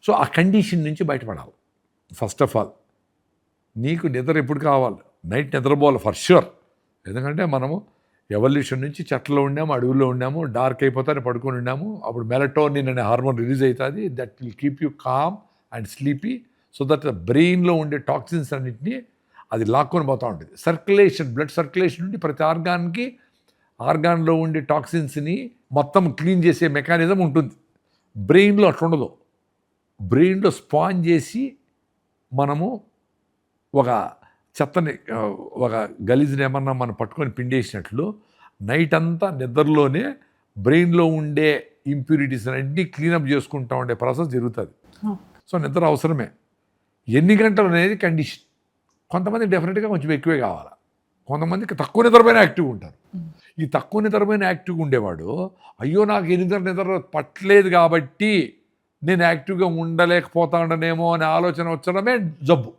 So ఆ condition నుంచి బయటపడాలి. ఫస్ట్ ఆఫ్ ఆల్ నీకు నిద్ర ఎప్పుడు కావాలి? నైట్ నిద్రపోవాలి ఫర్ ష్యూర్. ఎందుకంటే మనము ఎవల్యూషన్ నుంచి చెట్లలో ఉండాము, అడవుల్లో ఉండాము, డార్క్ అయిపోతానే పడుకొని ఉన్నాము. అప్పుడు మెలటోనిన్ అనే హార్మోన్ రిలీజ్ అవుతుంది. That will keep you calm and sleepy. So that బ్రెయిన్లో ఉండే టాక్సిన్స్ అన్నింటినీ అది లాక్కొని పోతూ ఉంటుంది. సర్క్యులేషన్, బ్లడ్ సర్క్యులేషన్ నుండి ప్రతి ఆర్గాన్లో ఉండే టాక్సిన్స్ని మొత్తం క్లీన్ చేసే మెకానిజం ఉంటుంది. బ్రెయిన్లో అట్లా ఉండదు. బ్రెయిన్లో స్పాన్ చేసి మనము ఒక చెత్తని, ఒక గలీజ్ని ఏమన్నా మనం పట్టుకొని పిండేసినట్లు నైట్ అంతా నిద్రలోనే బ్రెయిన్లో ఉండే ఇంప్యూరిటీస్ అన్నీ క్లీనప్ చేసుకుంటూ ఉండే ప్రాసెస్ జరుగుతుంది. సో నిద్ర అవసరమే. ఎన్ని గంటలు అనేది కండిషన్. కొంతమంది డెఫినెట్గా కొంచెం ఎక్కువే కావాలి, కొంతమందికి తక్కువ నిద్రపైన యాక్టివ్గా ఉంటారు. ఈ తక్కువ నిద్రపైన యాక్టివ్గా ఉండేవాడు అయ్యో నాకు నిద్ర పట్టలేదు కాబట్టి నేను యాక్టివ్గా ఉండలేకపోతాడనేమో అనే ఆలోచన వచ్చడమే జబ్బు.